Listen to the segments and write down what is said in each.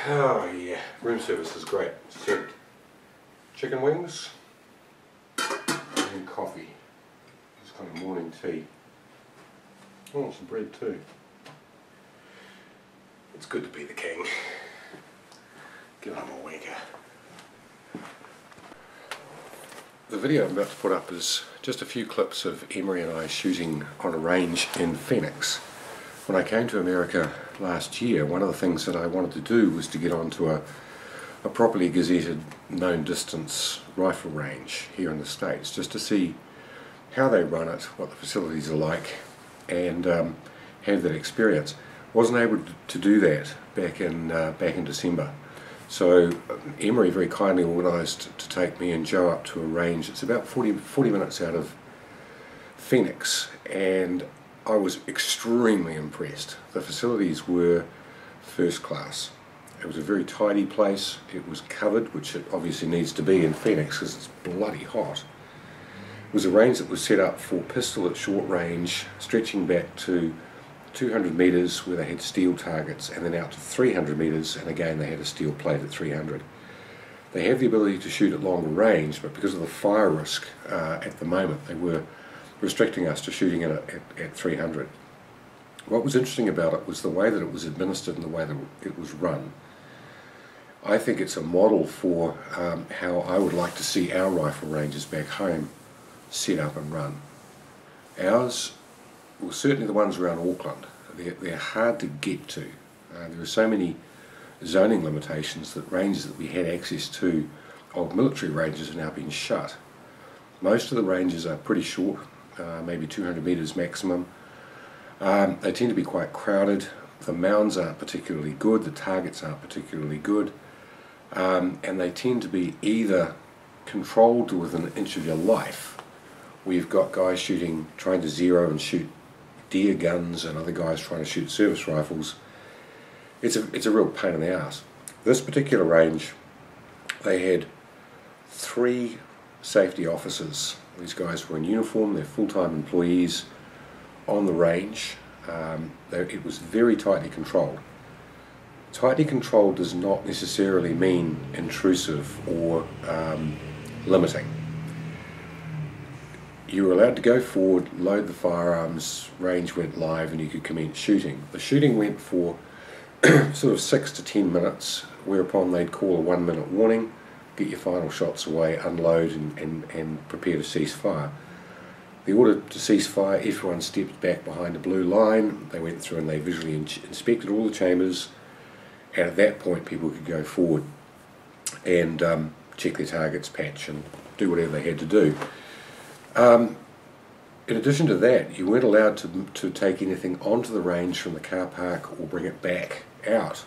Oh yeah, room service is great. Served chicken wings and coffee. It's kind of morning tea. Oh, some bread too. It's good to be the king. Give him a wanker. The video I'm about to put up is just a few clips of Emory and I shooting on a range in Phoenix. When I came to America last year, one of the things that I wanted to do was to get onto a properly gazetted known distance rifle range here in the States, just to see how they run it, what the facilities are like, and have that experience. Wasn't able to do that back in December. So Emory very kindly organised to take me and Joe up to a range. It's about 40 minutes out of Phoenix, and I was extremely impressed. The facilities were first class. It was a very tidy place. It was covered, which it obviously needs to be in Phoenix because it's bloody hot. It was a range that was set up for pistol at short range, stretching back to 200 metres where they had steel targets, and then out to 300 metres, and again they had a steel plate at 300. They have the ability to shoot at longer range, but because of the fire risk at the moment, they were restricting us to shooting it at 300. What was interesting about it was the way that it was administered and the way that it was run. I think it's a model for how I would like to see our rifle ranges back home set up and run. Ours, well, certainly the ones around Auckland, they're hard to get to. There are so many zoning limitations that ranges that we had access to, old military ranges, are now being shut. Most of the ranges are pretty short, maybe 200 metres maximum. They tend to be quite crowded. The mounds aren't particularly good, the targets aren't particularly good, and they tend to be either controlled to within an inch of your life. We've got guys trying to zero and shoot deer guns, and other guys trying to shoot service rifles. It's a real pain in the ass. This particular range, they had 3 safety officers. These guys were in uniform, they're full-time employees on the range. It was very tightly controlled. Tightly controlled does not necessarily mean intrusive or limiting. You were allowed to go forward, load the firearms, range went live, and you could commence shooting. The shooting went for sort of 6 to 10 minutes, whereupon they'd call a 1-minute warning, get your final shots away, unload, and prepare to cease fire. The order to cease fire, everyone stepped back behind a blue line. They went through and they visually inspected all the chambers, and at that point people could go forward and check their targets, patch, and do whatever they had to do. In addition to that, you weren't allowed to take anything onto the range from the car park or bring it back out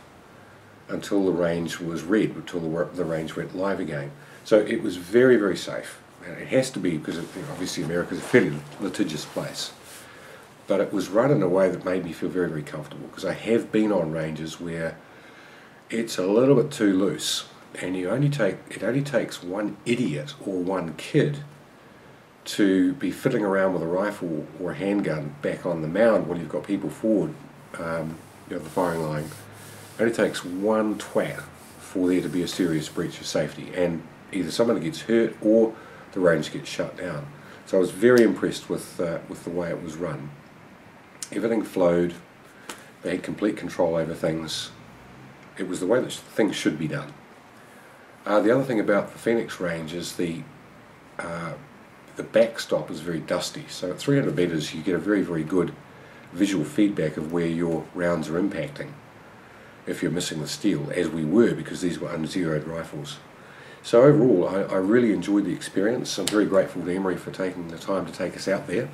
until the range was red, until the range went live again. So it was very, very safe. And it has to be, because obviously America is a fairly litigious place. But it was run in a way that made me feel very, very comfortable, because I have been on ranges where it's a little bit too loose, and it only takes one idiot or one kid to be fiddling around with a rifle or a handgun back on the mound while you've got people forward, the firing line. It only takes one twat for there to be a serious breach of safety, and either someone gets hurt or the range gets shut down. So I was very impressed with the way it was run. Everything flowed. They had complete control over things. It was the way that things should be done. The other thing about the Phoenix range is the backstop is very dusty. So at 300 metres you get a very, very good visual feedback of where your rounds are impacting if you're missing the steel, as we were, because these were unzeroed rifles. So overall, I really enjoyed the experience. I'm very grateful to Emory for taking the time to take us out there.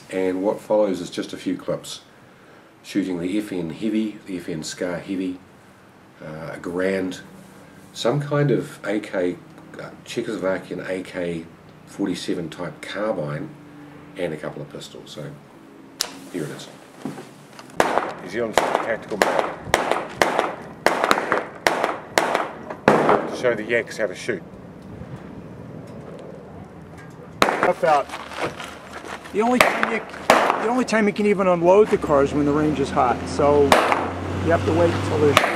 And what follows is just a few clips shooting the FN Heavy, the FN Scar Heavy, a Garand, some kind of AK, Czechoslovakian AK-47 type carbine, and a couple of pistols. So here it is. New Zealand Tactical Mag. To show the Yanks how to shoot. About the only time you can even unload the car is when the range is hot. So you have to wait until they're shooting.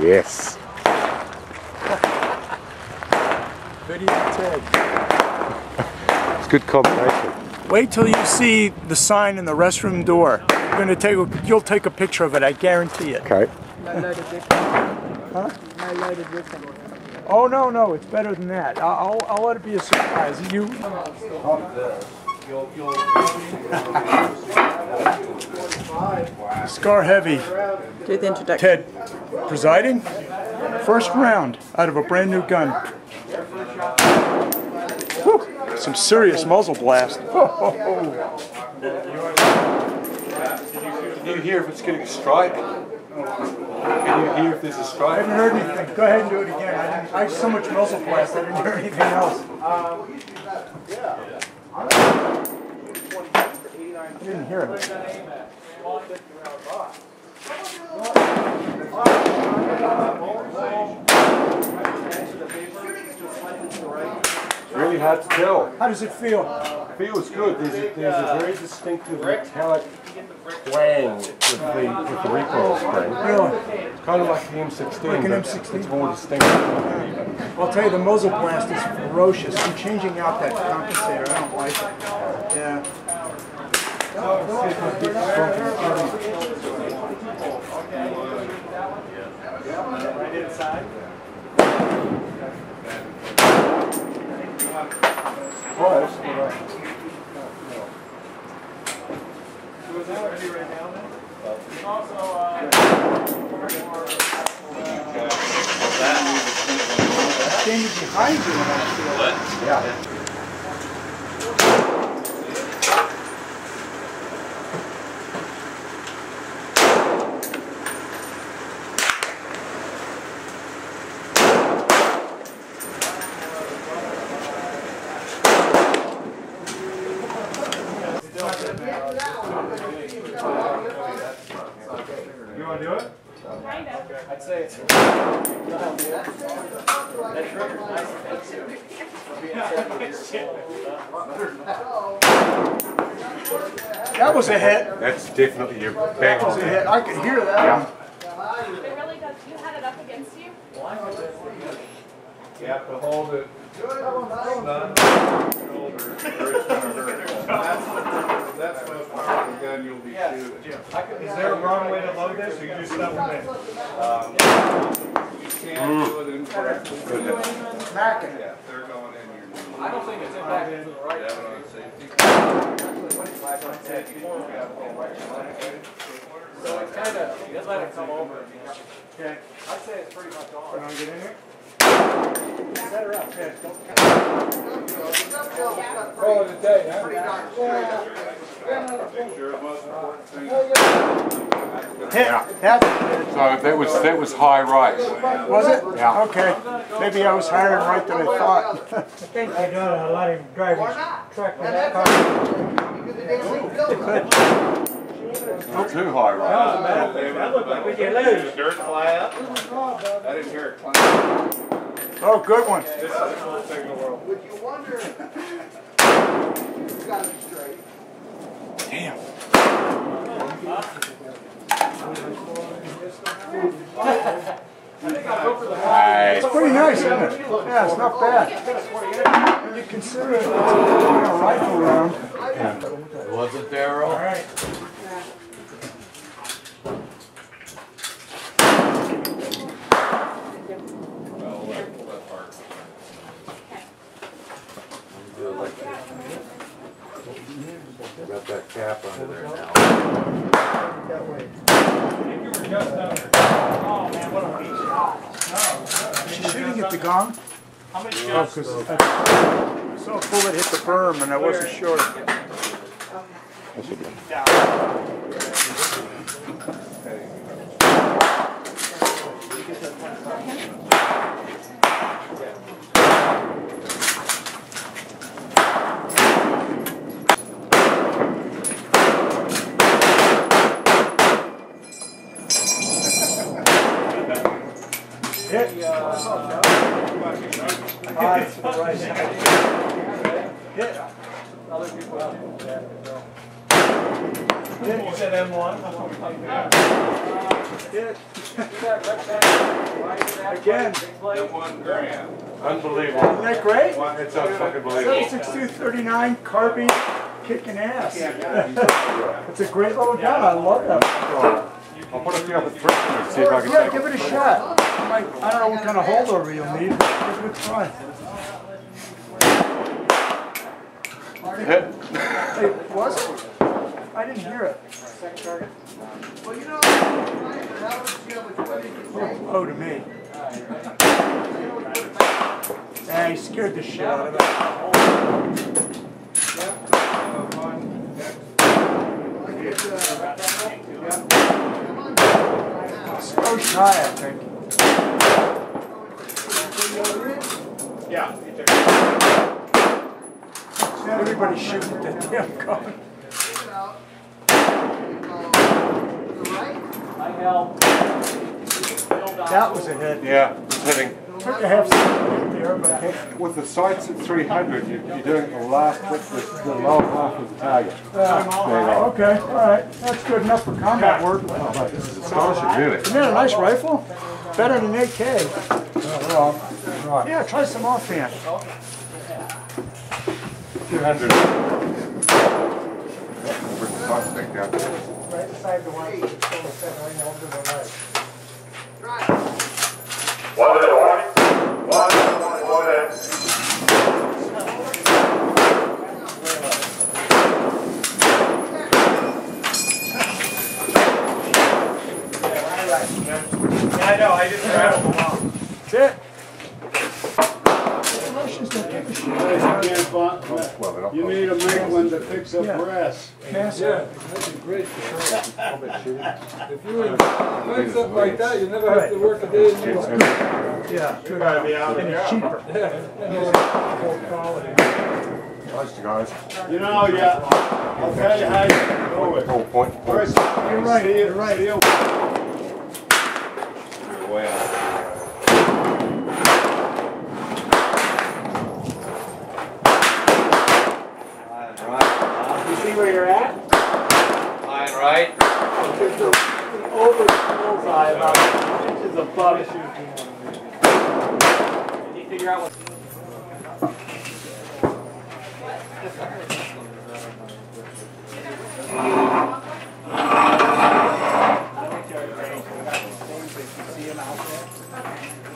Yes. Video Ted. It's a good combination. Wait till you see the sign in the restroom door. You'll take a picture of it, I guarantee it. Okay. No loaded with them. Huh? No loaded with them. Oh no, it's better than that. I'll let it be a surprise. You. Scar heavy. Do the introduction. Ted, presiding. First round out of a brand new gun. Whew, some serious muzzle blast. Can you hear if it's getting a strike? Can you hear if there's a I strike? haven't heard anything. Go ahead and do it again. I had so much muzzle blast I didn't hear anything else. I didn't hear it. Really hard to tell. How does it feel? Feels good. There's a very distinctive metallic twang with the recoil spring. Really? It's kind of like the M16, Like an but M16? it's more distinctive. I'll tell you, the muzzle blast is ferocious. I'm changing out that compensator. I don't like it. Yeah. Right inside. Standing behind you when I feel it. Yeah. You want to do it? Kind of. I'd say it's. That was a hit. That's definitely your bang That was on a there. hit. I could hear that. Yeah. It really does. You had it up against you? You have to hold it. That's the most powerful gun you'll be shooting. Is there a wrong way to load this, or you just stuff them in? You can't do it incorrectly. Smacking. Yeah, they're going in here. I don't think it's impacted to the right. Have it on safety. So it's kind of, just let it come over. Okay. I'd say it's pretty much on. You want to get in here? Set her up. Yeah. Call it a day, huh? Picture of most important thing. Yeah. So that was high right. Was it? Yeah. Okay. Maybe I was higher and right than I thought. I think I got a lot of drivers truck with that car. Not too high right. That looked like we could lose. Dirt fly up? I didn't hear it climb. Oh, good one. This is the coolest thing in the world. Would you wonder? It's got to be straight. Damn. It's pretty nice, isn't it? Yeah, it's not bad. When you consider it, a rifle round. Wasn't there, Earl? All right. Got that cap under there now. She's shooting at the gong? Oh, because I saw a bullet hit the berm and I wasn't sure. Hit. Hit. You said M1? Again. Unbelievable. Isn't that great? It's unfucking 7.6239 carbine kicking ass. It's a great little gun. I love that. I'll put a few up at three and see if I can Yeah, take give it a shot. I don't know what kind of holdover you'll need, but give it a try. hit. Hey, was it? I didn't hear it. Well, you know, Oh, to me. Yeah, he scared the shit out of it. So shy, I think. Yeah. Everybody shooting at that damn gun. That was a hit. Yeah, it's hitting. Took a half second there, but With the sights at 300, you're doing the last hit, the lower half of the target. okay, all right. That's good enough for combat work. This is astonishing, really. Isn't that a nice rifle? Better than AK. Right. Yeah, try some offhand. 200. Bring the sights back down. Right beside the one that's still settling over the right. Yeah, I know, I just rattled them off. That's it. Russians don't give a shit. Well, you need a big one to fix up Yeah. brass. Massive. That'd be great for sure. If you were doing something like that, you never have to work a day in your life. Yeah, good. gotta be out of And the it's cheaper. Full quality. Nice, guys. You know, yeah, I'll tell you how you do it. Whole point. First, You're right, you're right. Way out. You see where you're at? Line right. There's an over bullseye about inches above it. Did you figure out what? See him out there?